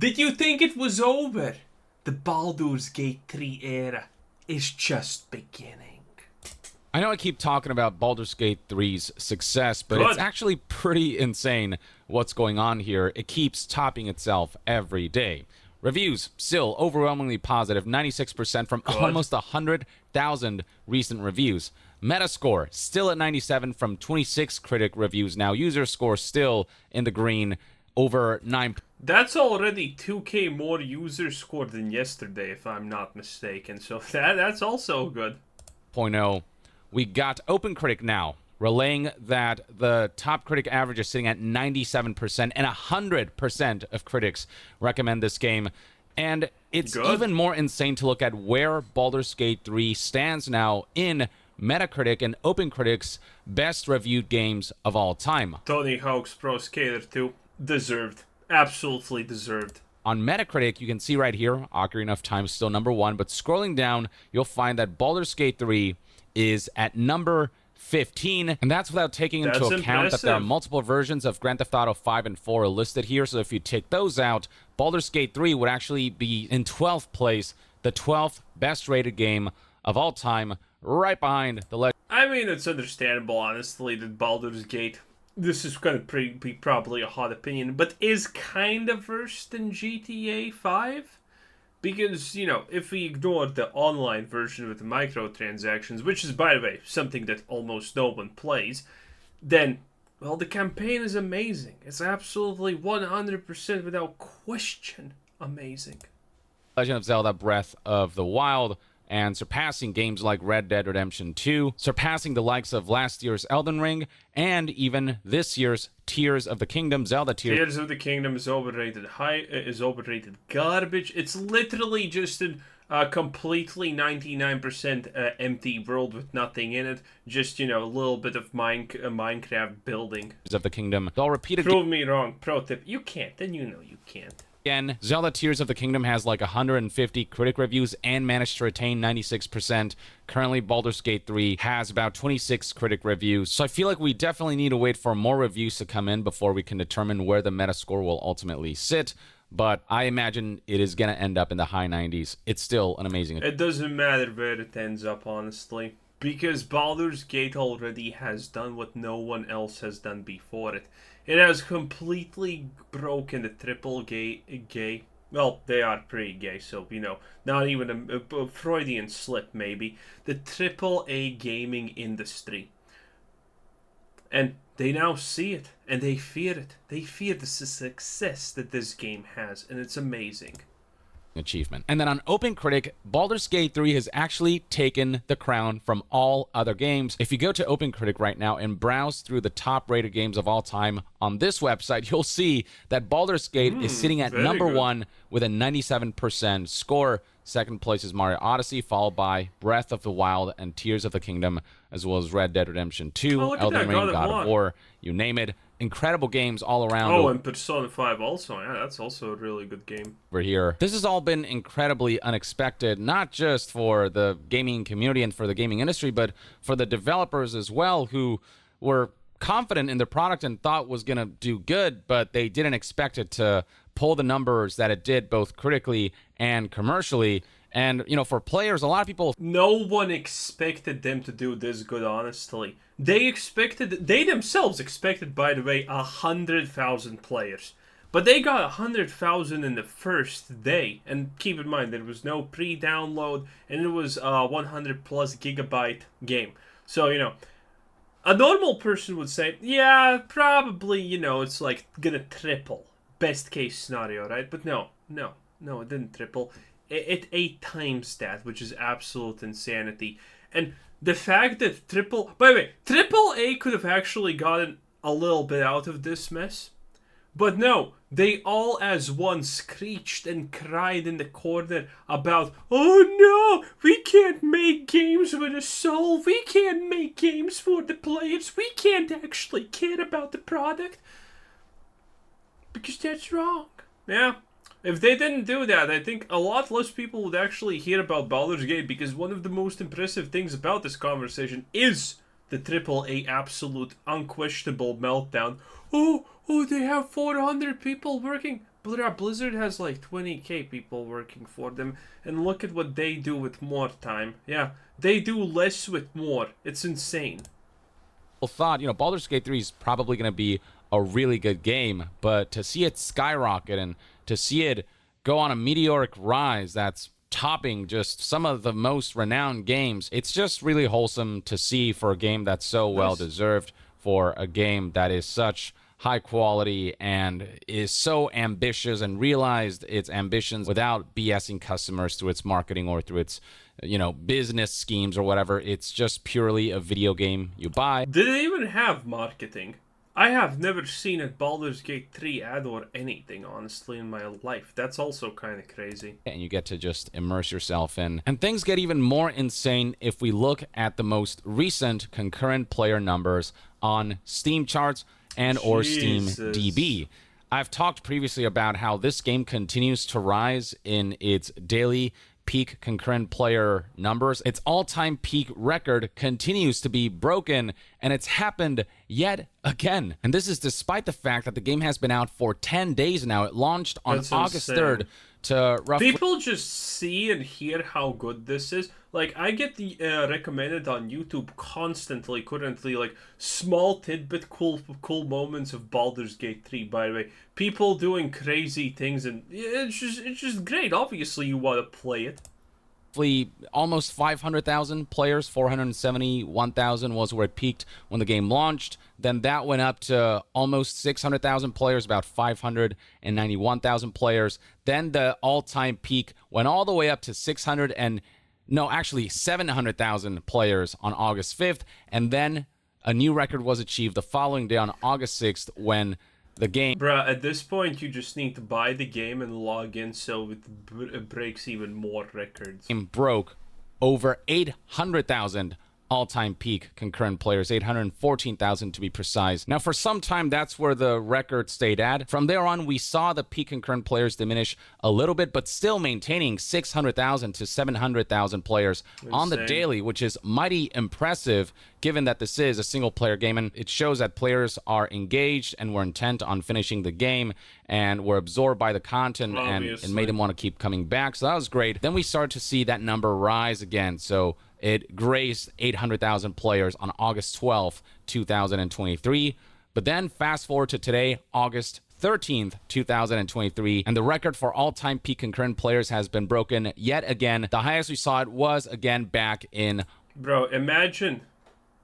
Did you think it was over? The Baldur's Gate 3 era is just beginning. I know I keep talking about Baldur's Gate 3's success, but Good. it's actually pretty insane what's going on here. It keeps topping itself every day. Reviews still overwhelmingly positive, 96% from almost 100,000 recent reviews. Metascore still at 97 from 26 critic reviews now. User score still in the green, over 9. That's already 2k more user score than yesterday, if I'm not mistaken. So that's also good. 0.0. We got OpenCritic now, relaying that the top critic average is sitting at 97%, and 100% of critics recommend this game. And it's even more insane to look at where Baldur's Gate 3 stands now in Metacritic and OpenCritic's best reviewed games of all time. Tony Hawk's Pro Skater 2, deserved. Absolutely deserved. On Metacritic, you can see right here, Ocarina of Time still number 1, but scrolling down, you'll find that Baldur's Gate 3 is at number 15, and that's without taking into account that there are multiple versions of Grand Theft Auto 5 and 4 listed here, so if you take those out, Baldur's Gate 3 would actually be in 12th place, the 12th best rated game of all time, right behind the legend. I mean, it's understandable, honestly, that Baldur's Gate, this is going to be probably a hot opinion, but is kind of worse than GTA 5? Because, you know, if we ignore the online version with the microtransactions, which is, by the way, something that almost no one plays, then, well, the campaign is amazing. It's absolutely 100% without question amazing. Legend of Zelda Breath of the Wild, and surpassing games like Red Dead Redemption 2, surpassing the likes of last year's Elden Ring, and even this year's Tears of the Kingdom, Zelda Tears of the Kingdom is overrated garbage. It's literally just a completely 99% empty world with nothing in it. Just, you know, a little bit of Minecraft building. Tears of the Kingdom. All repeated. Prove me wrong. Pro tip. You can't, then you know you can't. Again, Zelda Tears of the Kingdom has like 150 critic reviews and managed to retain 96%. Currently, Baldur's Gate 3 has about 26 critic reviews. So I feel like we definitely need to wait for more reviews to come in before we can determine where the Metascore will ultimately sit. But I imagine it is going to end up in the high 90s. It's still an amazing... It doesn't matter where it ends up, honestly. Because Baldur's Gate already has done what no one else has done before it. It has completely broken the triple gay. Well, they are pretty gay, so, you know, not even a Freudian slip, maybe. The AAA gaming industry. And they now see it, and they fear it. They fear the success that this game has, and it's amazing. Achievement. And then on OpenCritic, Baldur's Gate 3 has actually taken the crown from all other games. If you go to OpenCritic right now and browse through the top rated games of all time on this website, you'll see that Baldur's Gate is sitting at number 1 with a 97% score. Second place is Mario Odyssey, followed by Breath of the Wild and Tears of the Kingdom, as well as Red Dead Redemption 2, Elden Ring, God of War, you name it. Incredible games all around. Oh, and Persona 5 also. Yeah, that's also a really good game. Over here. This has all been incredibly unexpected, not just for the gaming community and for the gaming industry, but for the developers as well, who were confident in their product and thought was going to do good, but they didn't expect it to pull the numbers that it did, both critically and commercially. And, you know, for players, a lot of people... No one expected them to do this good, honestly. They themselves expected, by the way, 100,000 players. But they got 100,000 in the first day. And keep in mind, there was no pre-download, and it was a 100 plus gigabyte game. So, you know, a normal person would say, yeah, probably, you know, it's like gonna triple. Best case scenario, right? But no, it didn't triple. It 8 times that, which is absolute insanity. And the fact that by the way, AAA could have actually gotten a little bit out of this mess. But no, they all as one screeched and cried in the corner about, oh no, we can't make games with a soul. We can't make games for the players. We can't actually care about the product. Because that's wrong. Yeah. If they didn't do that, I think a lot less people would actually hear about Baldur's Gate, because one of the most impressive things about this conversation is the AAA absolute unquestionable meltdown. Oh, they have 400 people working. Blizzard has like 20k people working for them, and look at what they do with more time. Yeah, they do less with more. It's insane. Thought, Baldur's Gate 3 is probably going to be a really good game, but to see it skyrocket and to see it go on a meteoric rise that's topping just some of the most renowned games, it's just really wholesome to see for a game that's so well deserved, for a game that is such high quality and is so ambitious and realized its ambitions without BSing customers through its marketing or through its business schemes or whatever. It's just purely a video game you buy. Did it even have marketing? I have never seen a Baldur's Gate 3 ad or anything, honestly, in my life. That's also kind of crazy. And you get to just immerse yourself in. And things get even more insane if we look at the most recent concurrent player numbers on Steam charts and or Steam DB. I've talked previously about how this game continues to rise in its daily peak concurrent player numbers. Its all-time peak record continues to be broken, and it's happened yet again. And this is despite the fact that the game has been out for 10 days now. It launched on August 3rd to roughly... People just see and hear how good this is. Like, I get the recommended on YouTube constantly, currently, like, small tidbit cool moments of Baldur's Gate 3, by the way. People doing crazy things, and it's just great. Obviously, you want to play it. Almost 500,000 players, 471,000 was where it peaked when the game launched. Then that went up to almost 600,000 players, about 591,000 players. Then the all-time peak went all the way up to 700,000 players on August 5th. And then a new record was achieved the following day on August 6th when the game... Bruh, at this point, you just need to buy the game and log in so it breaks even more records. Broke over 800,000 all-time peak concurrent players, 814,000 to be precise. Now, for some time, that's where the record stayed at. From there on, we saw the peak concurrent players diminish a little bit, but still maintaining 600,000 to 700,000 players on the daily, which is mighty impressive, given that this is a single-player game, and it shows that players are engaged and were intent on finishing the game and were absorbed by the content, and it made them want to keep coming back, so that was great. Then we started to see that number rise again, so it grazed 800,000 players on August 12th, 2023. But then fast forward to today, August 13th, 2023, and the record for all-time peak concurrent players has been broken yet again. The highest we saw it was again back in... Bro, imagine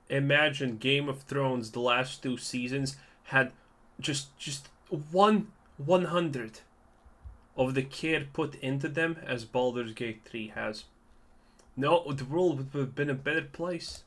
Game of Thrones, the last 2 seasons, had just 100 of the care put into them as Baldur's Gate 3 has. No, the world would have been a better place.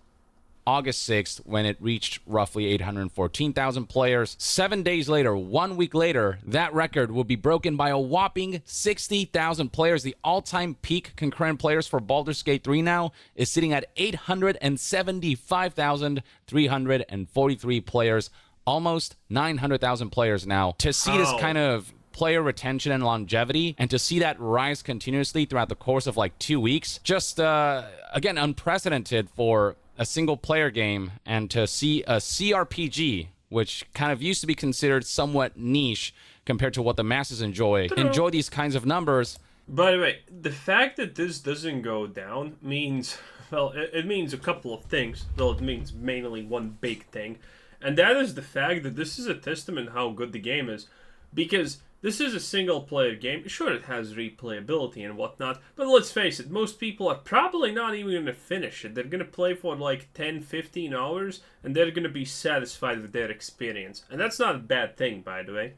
August 6th, when it reached roughly 814,000 players. 7 days later, 1 week later, that record will be broken by a whopping 60,000 players. The all-time peak concurrent players for Baldur's Gate 3 now is sitting at 875,343 players. Almost 900,000 players now. To see this kind of player retention and longevity, and to see that rise continuously throughout the course of like 2 weeks, just again unprecedented for a single player game. And to see a CRPG, which kind of used to be considered somewhat niche compared to what the masses enjoy these kinds of numbers. By the way, the fact that this doesn't go down means, well, it means a couple of things. Well, it means mainly one big thing, and that is the fact that this is a testament how good the game is, because this is a single-player game. Sure, it has replayability and whatnot, but let's face it, most people are probably not even going to finish it. They're going to play for like 10, 15 hours, and they're going to be satisfied with their experience. And that's not a bad thing, by the way.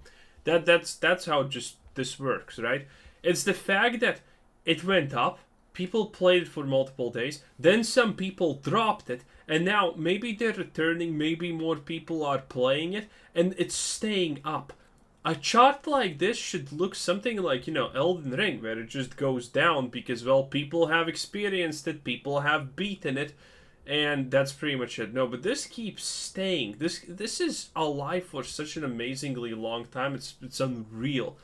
That's how just this works, right? It's the fact that it went up, people played it for multiple days, then some people dropped it, and now maybe they're returning, maybe more people are playing it, and it's staying up. A chart like this should look something like, Elden Ring, where it just goes down because, well, people have experienced it, people have beaten it, and that's pretty much it. No, but this keeps staying. This is alive for such an amazingly long time. It's unreal.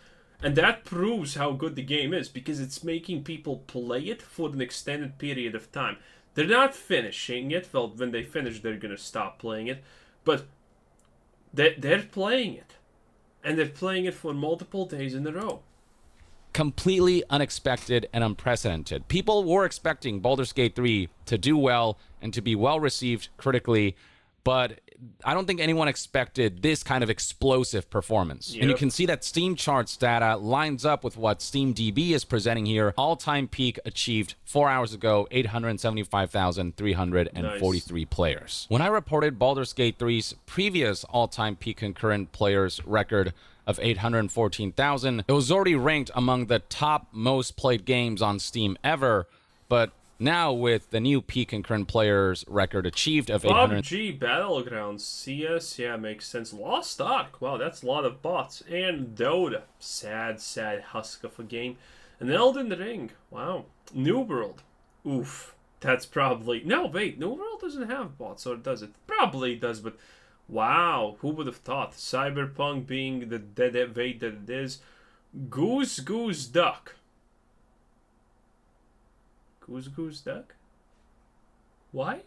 And that proves how good the game is, because it's making people play it for an extended period of time. They're not finishing it. Well, when they finish, they're going to stop playing it. But they're playing it. And they're playing it for multiple days in a row. Completely unexpected and unprecedented. People were expecting Baldur's Gate 3 to do well and to be well received critically, but I don't think anyone expected this kind of explosive performance. Yep. And you can see that Steam charts data lines up with what SteamDB is presenting here. All-time peak achieved 4 hours ago, 875,343 players. When I reported Baldur's Gate 3's previous all-time peak concurrent players record of 814,000, it was already ranked among the top most played games on Steam ever, but now with the new peak concurrent players record achieved of 800... PUBG Battlegrounds, CS, yeah, makes sense. Lost Ark, wow, that's a lot of bots. And Dota, sad husk of a game. And Elden Ring, wow. New World, oof, that's probably... No, wait, New World doesn't have bots, or does it? Probably does, but wow, who would have thought? Cyberpunk being the dead weight that it is. Goose Duck. Goose Duck? Why?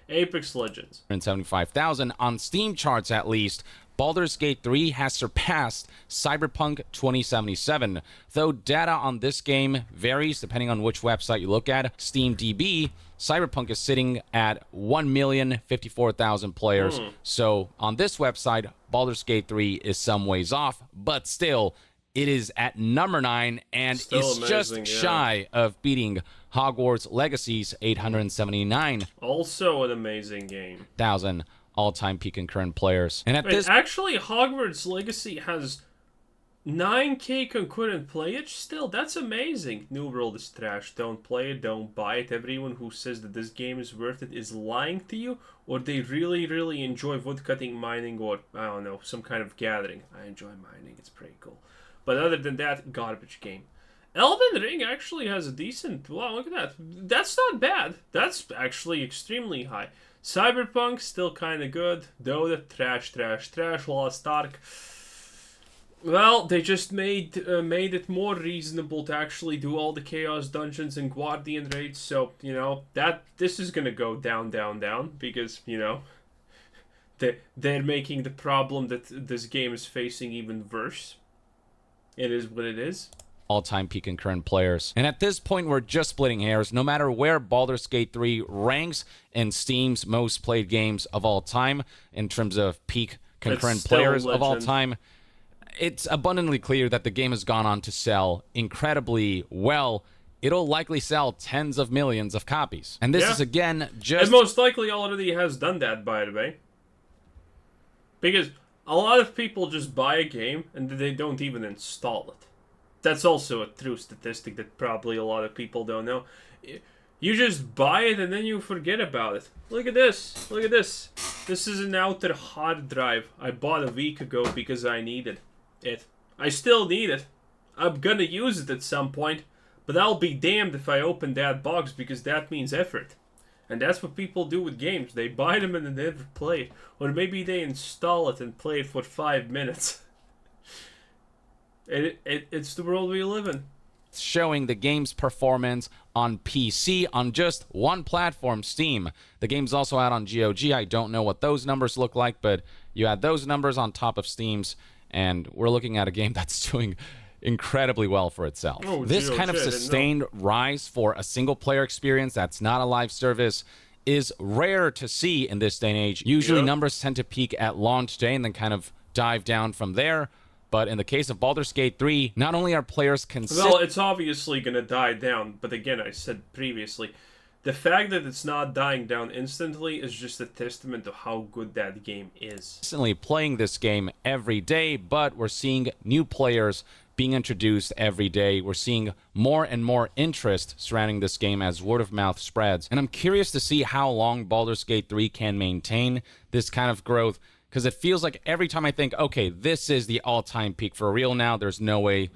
Apex Legends. 175,000 on Steam charts at least. Baldur's Gate 3 has surpassed Cyberpunk 2077. Though data on this game varies depending on which website you look at. SteamDB, Cyberpunk is sitting at 1,054,000 players. So on this website, Baldur's Gate 3 is some ways off, but still, it is at number 9 and Still is amazing, just shy of beating Hogwarts Legacy's 879,000 Also an amazing game. all-time peak concurrent players. And at Wait, this... actually, Hogwarts Legacy has 9K concurrent players still? That's amazing. New World is trash. Don't play it. Don't buy it. Everyone who says that this game is worth it is lying to you, or they really enjoy woodcutting, mining, or, I don't know, some kind of gathering. I enjoy mining. It's pretty cool. But other than that, garbage game. Elden Ring actually has a decent... Wow, look at that. That's not bad. That's actually extremely high. Cyberpunk, still kind of good. Dota, trash. Lost Ark. Well, they just made it more reasonable to actually do all the Chaos Dungeons and Guardian raids. So, you know, this is going to go down, because, you know, they're making the problem that this game is facing even worse. It is what it is. All-time peak concurrent players. And at this point, we're just splitting hairs. No matter where Baldur's Gate 3 ranks in Steam's most played games of all time, in terms of peak concurrent players of all time, it's abundantly clear that the game has gone on to sell incredibly well. It'll likely sell tens of millions of copies. And this is, again, just... It most likely already has done that, by the way. Because a lot of people just buy a game and they don't even install it. That's also a true statistic that probably a lot of people don't know. You just buy it and then you forget about it. Look at this. Look at this. This is an outer hard drive I bought a week ago because I needed it. I still need it. I'm gonna use it at some point. But I'll be damned if I open that box because that means effort. And that's what people do with games. They buy them and they never play it. Or maybe they install it and play it for 5 minutes. It's the world we live in. Showing the game's performance on PC on just one platform, Steam. The game's also out on GOG. I don't know what those numbers look like, but you add those numbers on top of Steam's, and we're looking at a game that's doing incredibly well for itself. This kind of sustained rise for a single-player experience that's not a live service is rare to see in this day and age. Usually numbers tend to peak at launch day and then kind of dive down from there. But in the case of Baldur's Gate 3, not only are players Well, it's obviously going to die down, but again, I said previously, the fact that it's not dying down instantly is just a testament to how good that game is. Constantly playing this game every day, but we're seeing new players being introduced every day. We're seeing more and more interest surrounding this game as word of mouth spreads. And I'm curious to see how long Baldur's Gate 3 can maintain this kind of growth, because it feels like every time I think, okay, this is the all-time peak for real now, there's no way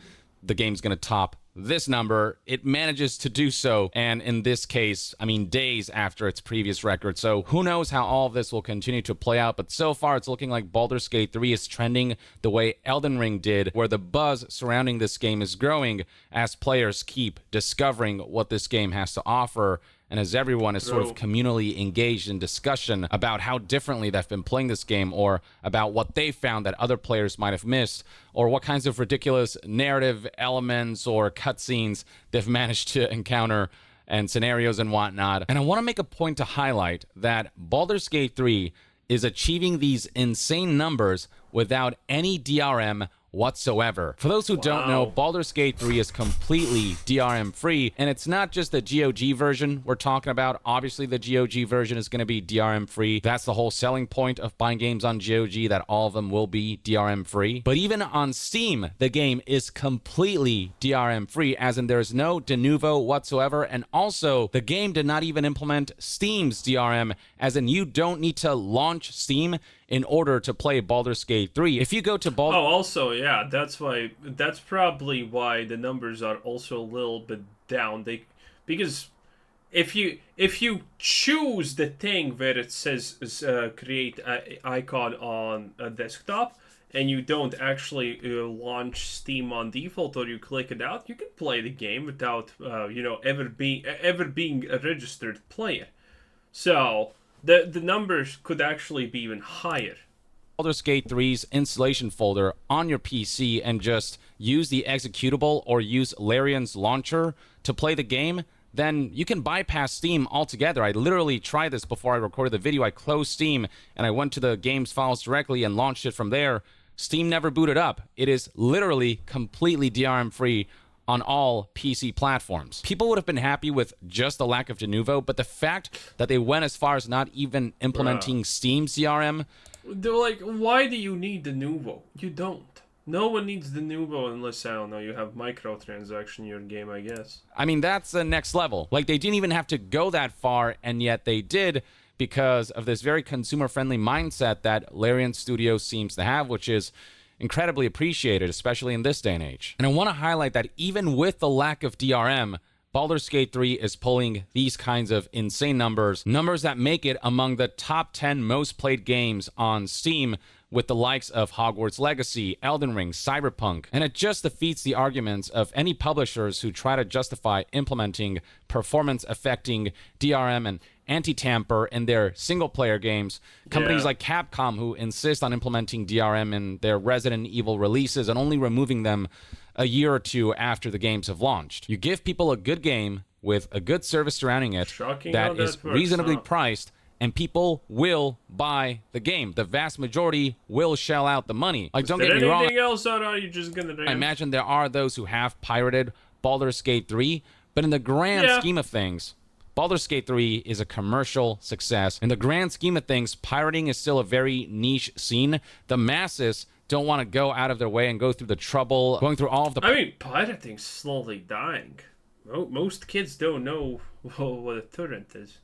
the game's going to top this number, it manages to do so, and in this case, I mean, days after its previous record. So who knows how all of this will continue to play out, but so far it's looking like Baldur's Gate 3 is trending the way Elden Ring did, where the buzz surrounding this game is growing as players keep discovering what this game has to offer and as everyone is sort of True. communally engaged in discussion about how differently they've been playing this game, or about what they found that other players might have missed, or what kinds of ridiculous narrative elements or cutscenes they've managed to encounter and scenarios and whatnot. And I want to make a point to highlight that Baldur's Gate 3 is achieving these insane numbers without any DRM whatsoever. For those who don't know, Baldur's Gate 3 is completely DRM free, and it's not just the GOG version we're talking about. Obviously, the GOG version is going to be DRM free. That's the whole selling point of buying games on GOG, that all of them will be DRM free. But even on Steam, the game is completely DRM free, as in there's no de novo whatsoever, and also the game did not even implement Steam's DRM, as in you don't need to launch Steam in order to play Baldur's Gate 3. If you go to Oh, also, yeah, that's probably why the numbers are also a little bit down. Because if you choose the thing where it says create an icon on a desktop, and you don't actually launch Steam on default, or you click it out, you can play the game without ever being a registered player. So the numbers could actually be even higher. Baldur's Gate 3's installation folder on your PC and just use the executable or use Larian's launcher to play the game, then you can bypass Steam altogether. I literally tried this before I recorded the video. I closed Steam and I went to the game's files directly and launched it from there. Steam never booted up. It is literally completely DRM free on all PC platforms. People would have been happy with just the lack of de novo, but the fact that they went as far as not even implementing Steam's DRM. They're like, why do you need the Nuvo? You don't. No one needs the Nuvo unless, I don't know, you have microtransaction in your game, I guess. I mean, that's the next level. Like, they didn't even have to go that far, and yet they did, because of this very consumer-friendly mindset that Larian Studios seems to have, which is incredibly appreciated, especially in this day and age. And I want to highlight that even with the lack of DRM, Baldur's Gate 3 is pulling these kinds of insane numbers that make it among the top 10 most played games on Steam, with the likes of Hogwarts Legacy, Elden Ring, Cyberpunk. And it just defeats the arguments of any publishers who try to justify implementing performance-affecting DRM and anti-tamper in their single-player games. Companies like Capcom, who insist on implementing DRM in their Resident Evil releases and only removing them a year or two after the games have launched. You give people a good game with a good service surrounding it that is reasonably priced, and people will buy the game. The vast majority will shell out the money. Like, don't get me wrong. Anything else, or are you just gonna? I imagine there are those who have pirated Baldur's Gate 3, but in the grand scheme of things, Baldur's Gate 3 is a commercial success. In the grand scheme of things, pirating is still a very niche scene. The masses don't want to go out of their way and go through the trouble, going through all of the... I mean, pirating's slowly dying. Most kids don't know what a torrent is.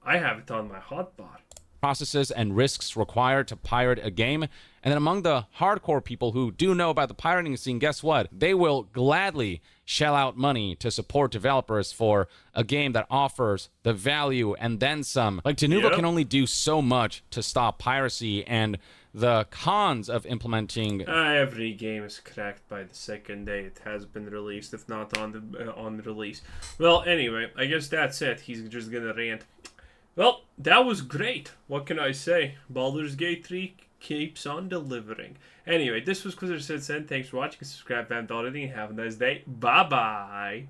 I have it on my hotbar. Processes and risks required to pirate a game. And then among the hardcore people who do know about the pirating scene, guess what? They will gladly shell out money to support developers for a game that offers the value and then some. Like, Denuvo can only do so much to stop piracy, and the cons of implementing... every game is cracked by the second day it has been released, if not on release. Well, anyway, I guess that's it. He's just gonna rant. Well, that was great. What can I say? Baldur's Gate 3 keeps on delivering. Anyway, this was Quizzer Said. Thanks for watching. Subscribe if you haven't already, and have a nice day. Bye-bye.